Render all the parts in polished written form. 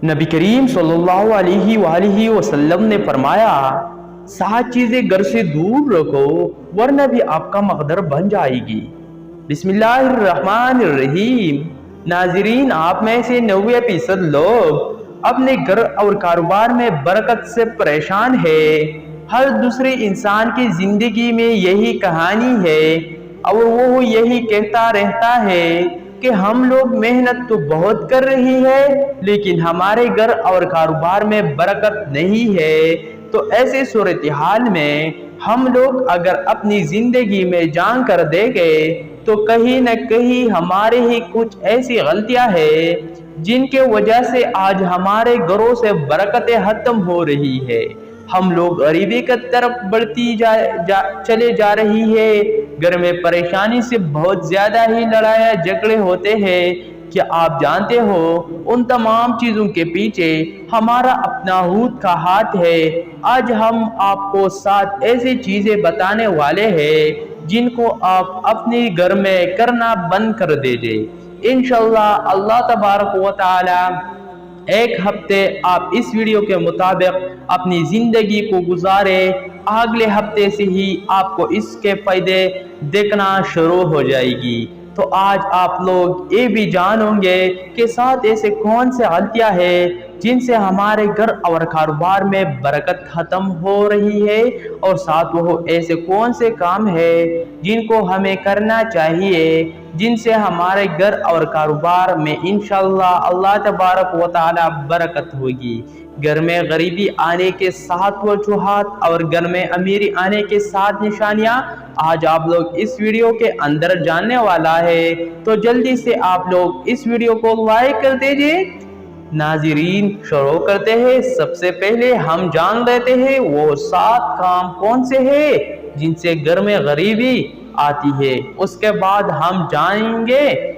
नबी करीम सल्लल्लाहु अलैहि वसल्लम ने फरमाया, 7 चीजें घर से दूर रखो वरना भी आपका मकदर बन जाएगी। बिस्मिल्लाहिर्रहमानिर्रहीम। नाजरीन, आप में से 90% लोग अपने घर और कारोबार में बरकत से परेशान है। हर दूसरे इंसान की जिंदगी में यही कहानी है और वो यही कहता रहता है कि हम लोग मेहनत तो बहुत कर रही है लेकिन हमारे घर और कारोबार में बरकत नहीं है। तो ऐसे सूरत हाल में हम लोग अगर अपनी जिंदगी में जान कर देंगे तो कहीं न कहीं हमारे ही कुछ ऐसी गलतियां हैं जिनके वजह से आज हमारे घरों से बरकतें खत्म हो रही है। हम लोग गरीबी की तरफ बढ़ती चले जा रही है। घर में परेशानी से बहुत ज्यादा ही लड़ाई झगड़े होते हैं। क्या आप जानते हो उन तमाम चीजों के पीछे हमारा अपना खुद का हाथ है। आज हम आपको 7 ऐसी चीजें बताने वाले हैं जिनको आप अपने घर में करना बंद कर दीजिए। इंशाअल्लाह अल्लाह तबारक व तआला एक हफ्ते आप इस वीडियो के मुताबिक अपनी जिंदगी को गुजारे, अगले हफ्ते से ही आपको इसके फायदे देखना शुरू हो जाएगी। तो आज आप लोग ये भी जानोगे कि 7 ऐसे कौन से गलतियां हैं जिनसे हमारे घर और कारोबार में बरकत खत्म हो रही है और 7 वो ऐसे कौन से काम है जिनको हमें करना चाहिए जिनसे हमारे घर और कारोबार में इंशाअल्लाह अल्लाह तबारक व तआला बरकत होगी। घर में गरीबी आने के 7 वजूहात और घर में अमीरी आने के 7 निशानियां आज आप लोग इस वीडियो के अंदर जानने वाला है। तो जल्दी से आप लोग इस वीडियो को लाइक कर दीजिए। नाजरीन, शुरू करते हैं। सबसे पहले हम जान लेते हैं वो 7 काम कौन से हैं जिनसे घर में गरीबी आती है। उसके बाद हम जानेंगे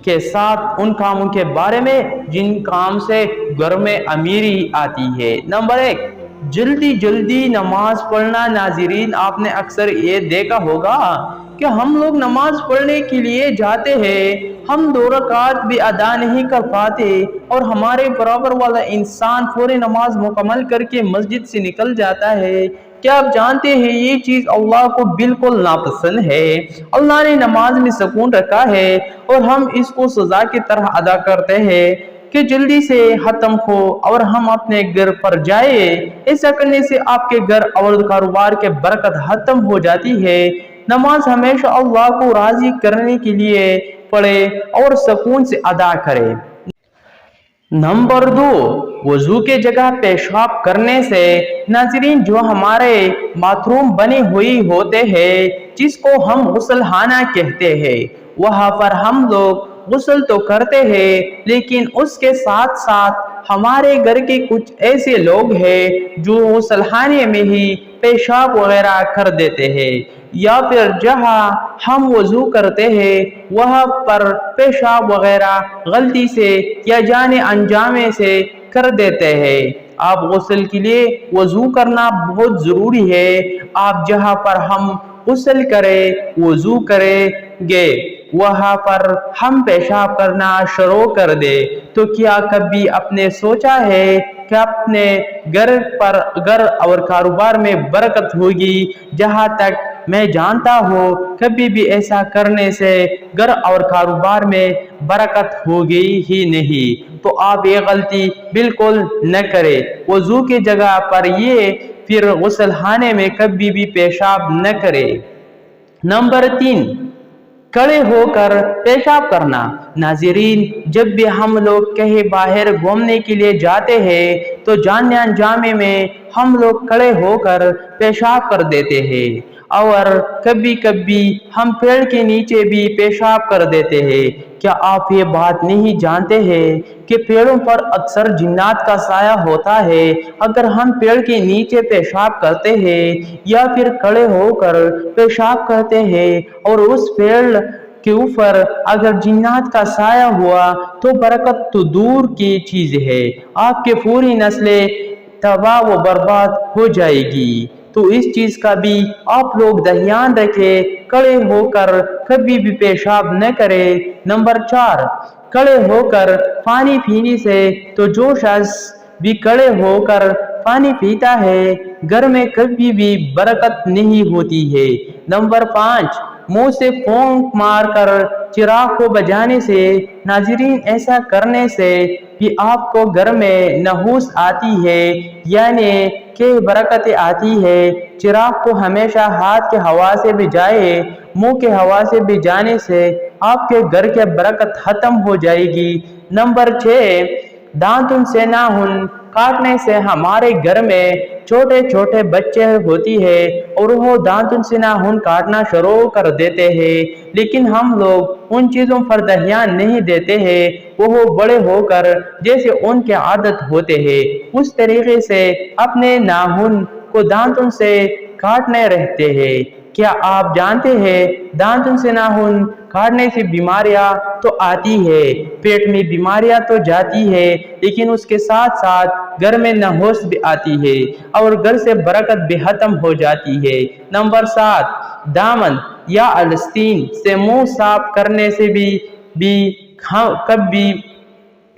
के 7 उन कामों के बारे में जिन काम से घर में अमीरी आती है। नंबर 1, जल्दी जल्दी नमाज पढ़ना। नाजरीन, आपने अक्सर ये देखा होगा कि हम लोग नमाज पढ़ने के लिए जाते हैं, हम 2 रकात भी अदा नहीं कर पाते और हमारे बराबर वाला इंसान पूरी नमाज मुकम्मल करके मस्जिद से निकल जाता है। क्या आप जानते हैं ये चीज अल्लाह को बिल्कुल नापसंद है। अल्लाह ने नमाज में सुकून रखा है और हम इसको सजा की तरह अदा करते हैं कि जल्दी से खत्म हो और हम अपने घर पर जाए। ऐसा करने से आपके घर और कारोबार के बरकत खत्म हो जाती है। नमाज हमेशा अल्लाह को राजी करने के लिए पढ़े और सुकून से अदा करे। नंबर 2, वजू के जगह पेशाब करने से। नाजरीन, जो हमारे बाथरूम बने हुई होते हैं जिसको हम गुस्लखाना कहते हैं, वहां पर हम लोग गुस्ल तो करते हैं लेकिन उसके साथ साथ हमारे घर के कुछ ऐसे लोग हैं जो गुस्लखाने में ही पेशाब वगैरह कर देते हैं या फिर जहां हम वजू करते हैं वहां पर पेशाब वगैरह गलती से या जाने अनजाने से कर देते हैं। आप गुस्ल के लिए वजू करना बहुत जरूरी है। आप जहां पर हम गुस्ल करें वजू करेंगे वहां पर हम पेशाब करना शुरू कर दे तो क्या कभी आपने सोचा है कि अपने घर और कारोबार में बरकत होगी। जहां तक मैं जानता हूँ कभी भी ऐसा करने से घर और कारोबार में बरकत होगी ही नहीं। तो आप ये गलती बिल्कुल न करें। वजू की जगह पर ये फिर गुस्लखाने में कभी भी पेशाब न करें। नंबर 3, खड़े होकर पेशाब करना। नाजरीन, जब भी हम लोग कहीं बाहर घूमने के लिए जाते हैं तो जाने अनजाने में हम लोग खड़े होकर पेशाब कर देते हैं और कभी कभी हम पेड़ के नीचे भी पेशाब कर देते हैं। क्या आप ये बात नहीं जानते हैं कि पेड़ों पर अक्सर जिन्नात का साया होता है। अगर हम पेड़ के नीचे पेशाब करते हैं या फिर खड़े होकर पेशाब करते हैं और उस पेड़ के ऊपर अगर जिन्नात का साया हुआ तो बरकत तो दूर की चीज है, आपके पूरी नस्लें तबाह व बर्बाद हो जाएगी। तो इस चीज का भी आप लोग ध्यान रखें, खड़े होकर कभी भी पेशाब न करें। नंबर 4, खड़े होकर पानी पीने से तो जो शख्स भी खड़े होकर पानी पीता है घर में कभी भी बरकत नहीं होती है। नंबर 5, मुंह से फूंक मारकर चिराग को बजाने से। नाज़रीन, ऐसा करने से भी आपको घर में नहूस आती है, यानी कि बरकतें आती है। चिराग को हमेशा हाथ के हवा से भिजाए, मुंह के हवा से भिजाने से आपके घर के बरकत खत्म हो जाएगी। नंबर 6, दांतुन से नाखून काटने से हमारे घर में छोटे छोटे बच्चे होती है और वो दांतुन से नाखून काटना शुरू कर देते हैं, लेकिन हम लोग उन चीज़ों पर ध्यान नहीं देते हैं। वो बड़े होकर जैसे उनके आदत होते हैं उस तरीके से अपने नाखून को दांतुन से काटने रहते हैं। क्या आप जानते हैं दांतुन से नाखून काटने से बीमारियां तो आती है, पेट में बीमारियां तो जाती है, लेकिन उसके साथ साथ घर में नहुस भी आती है और घर से बरकत भी खत्म हो जाती है। नंबर 7, दामन या आस्तीन से मुंह साफ करने से भी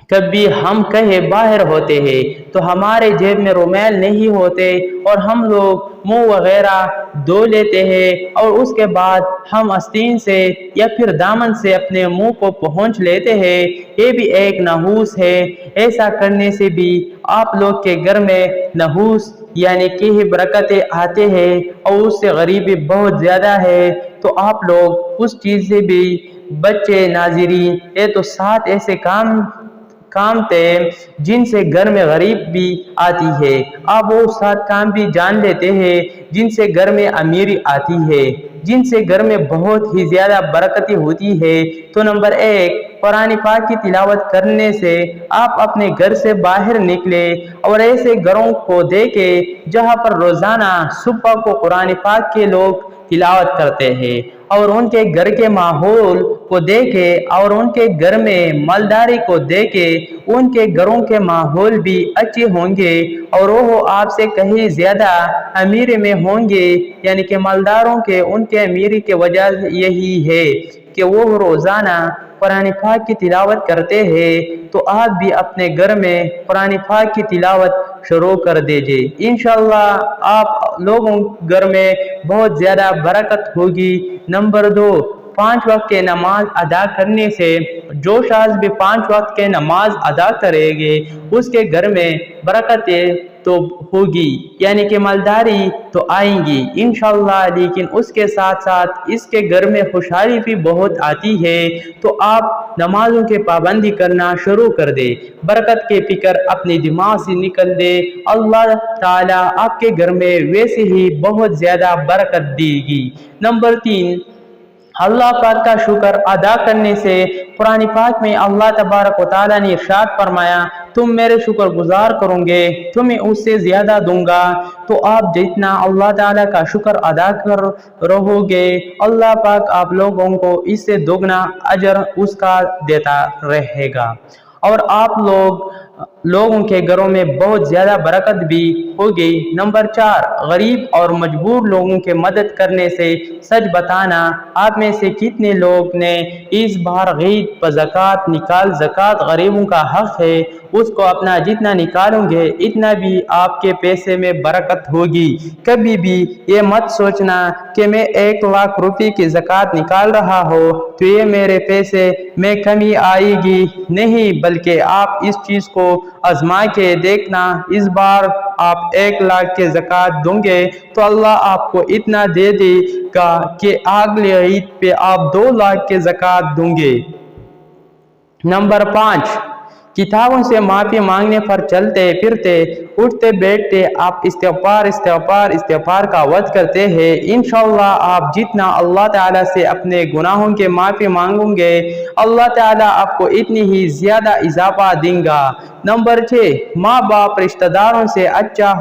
कभी हम कहीं बाहर होते हैं तो हमारे जेब में रुमाल नहीं होते और हम लोग मुंह वगैरह धो लेते हैं और उसके बाद हम आस्तीन से या फिर दामन से अपने मुंह को पोंछ लेते हैं। ये भी एक नहूस है। ऐसा करने से भी आप लोग के घर में नहूस यानी कि बरकतें आते हैं और उससे गरीबी बहुत ज़्यादा है, तो आप लोग उस चीज़ से भी बच्चे। नाज़रीन, ये तो 7 ऐसे काम थे जिनसे घर में गरीब भी आती है। आप वो 7 काम भी जान लेते हैं जिनसे घर में अमीरी आती है, जिनसे घर में बहुत ही ज्यादा बरकती होती है। तो नंबर 1, कुरान पाक की तिलावत करने से आप अपने घर से बाहर निकले और ऐसे घरों को देखे जहां पर रोजाना सुबह को कुरान पाक के लोग तिलावत करते हैं और उनके घर के माहौल को देखे और उनके घर में मालदारी को देखे, उनके घरों के माहौल भी अच्छे होंगे और वो आपसे कहीं ज्यादा अमीरी में होंगे। यानी कि मालदारों के उनके अमीरी के वजह यही है कि वो रोजाना कुरान पाक की तिलावत करते हैं। तो आप भी अपने घर में कुरान पाक की तिलावत शुरू कर दीजिए। इंशाअल्लाह आप लोगों घर में बहुत ज़्यादा बरकत होगी। नंबर 2, 5 वक्त के नमाज अदा करने से जो शख्स भी 5 वक्त के नमाज अदा करेंगे उसके घर में बरकतें तो होगी, यानी कि मालदारी तो आएंगी इंशाअल्लाह, लेकिन उसके साथ साथ इसके घर में खुशहाली भी बहुत आती है। तो आप नमाजों के पाबंदी करना शुरू कर दे, बरकत के फिक्र अपने दिमाग से निकल दे। अल्लाह ताला आपके घर में वैसे ही बहुत ज़्यादा बरकत देगी। नंबर 3, अल्लाह पाक का शुक्र अदा करने से कुरान पाक में अल्लाह तबारक व तआला ने इरशाद फरमाया, तुम मेरे शुक्र गुजार करोगे तुम्हें उससे ज़्यादा दूंगा। तो आप जितना अल्लाह ताला का शुक्र अदा कर रहोगे अल्लाह पाक आप लोगों को इससे दोगुना अजर उसका देता रहेगा और आप लोगों के घरों में बहुत ज़्यादा बरकत भी होगी। नंबर 4, गरीब और मजबूर लोगों के मदद करने से। सच बताना, आप में से कितने लोग ने इस बार ईद पर ज़कात निकाल? ज़कात गरीबों का हक है, उसको अपना जितना निकालोगे इतना भी आपके पैसे में बरकत होगी। कभी भी ये मत सोचना कि मैं 1 लाख रुपए की ज़कात निकाल रहा हो तो ये मेरे पैसे में कमी आएगी, नहीं, बल्कि आप इस चीज़ को आजमा के देखना। इस बार आप 1 लाख के ज़कात दोगे तो अल्लाह आपको इतना दे देगा कि अगले ईद पे आप 2 लाख के ज़कात दोगे। नंबर 5, किताबों से माफ़ी मांगने पर चलते फिरते उठते बैठते आप इस्तिग़फ़ार का वक़्त करते हैं। इंशाअल्लाह आप जितना अल्लाह ताला से अपने गुनाहों के माफ़ी मांगोगे अल्लाह ताला आपको इतनी ही ज़्यादा इजाफा देगा। नंबर 6, माँ बाप रिश्तेदारों से अच्छा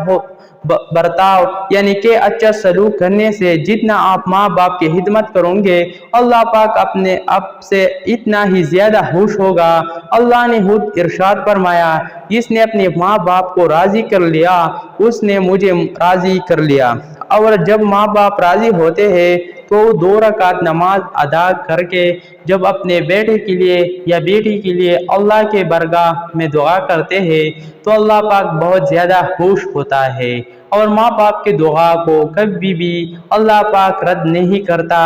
बर्ताव यानी कि अच्छा सलूक करने से जितना आप माँ बाप की खिदमत करोगे अल्लाह पाक अपने आप से इतना ही ज़्यादा खुश होगा। अल्लाह ने खुद इरशाद फरमाया, जिसने अपने माँ बाप को राज़ी कर लिया उसने मुझे राज़ी कर लिया। और जब माँ बाप राज़ी होते हैं تو 2 रकात नमाज अदा करके जब अपने बेटे के लिए या बेटी के लिए अल्लाह के बरगाह में दुआ करते हैं तो अल्लाह पाक बहुत ज़्यादा खुश होता है और माँ बाप के दुआ को कभी भी अल्लाह पाक रद्द नहीं करता।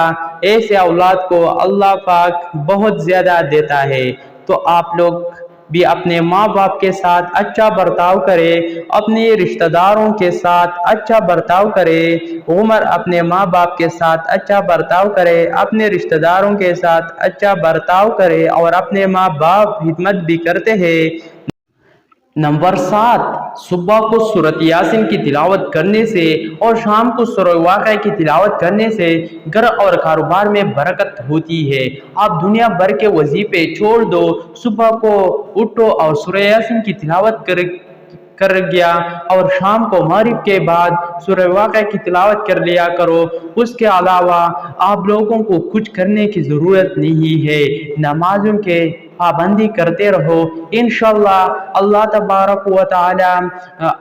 ऐसे औलाद को अल्लाह पाक बहुत ज़्यादा देता है। तो आप लोग भी अपने माँ बाप के साथ अच्छा बर्ताव करें, अपने रिश्तेदारों के साथ अच्छा बर्ताव करें। उमर अपने माँ बाप के साथ अच्छा बर्ताव करे, अपने रिश्तेदारों के साथ अच्छा बर्ताव करे और अपने माँ बाप खिदमत भी करते हैं। नंबर 7, सुबह को सूरत यासीन की तिलावत करने से और शाम को सूरह वाक़िआ की तिलावत करने से घर और कारोबार में बरकत होती है। आप दुनिया भर के वजीफे छोड़ दो, सुबह को उठो और सूरह यासीन की तिलावत कर गया और शाम को मगरिब के बाद सूरह वाक़िआ की तिलावत कर लिया करो। उसके अलावा आप लोगों को कुछ करने की ज़रूरत नहीं है, नमाजों के पाबंदी करते रहो। इंशाअल्लाह अल्लाह तबारक व तआला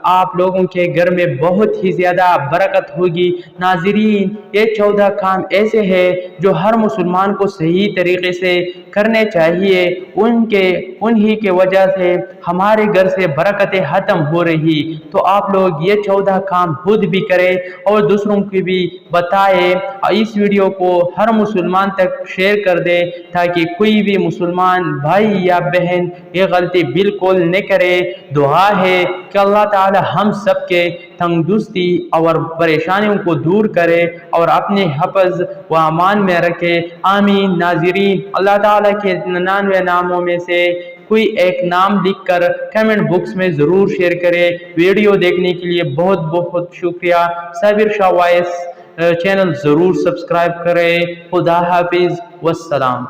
आप लोगों के घर में बहुत ही ज़्यादा बरकत होगी। नाज़रीन, ये 14 काम ऐसे हैं जो हर मुसलमान को सही तरीके से करने चाहिए। उन्हीं के वजह से हमारे घर से बरकतें ख़त्म हो रही। तो आप लोग ये 14 काम खुद भी करें और दूसरों को भी बताएं। इस वीडियो को हर मुसलमान तक शेयर कर दें ताकि कोई भी मुसलमान भाई या बहन ये गलती बिल्कुल न करे। दुआ है कि अल्लाह ताला हम सब के तंदुरुस्ती और परेशानियों को दूर करे और अपने हिफ्ज़ व अमान में रखे। आमीन। नाज़रीन, अल्लाह ताला के 99 नामों में से कोई एक नाम लिखकर कमेंट बॉक्स में ज़रूर शेयर करें। वीडियो देखने के लिए बहुत बहुत शुक्रिया। साबिर शाह वॉइस चैनल ज़रूर सब्सक्राइब करें। खुदा हाफिज़, वस्सलाम।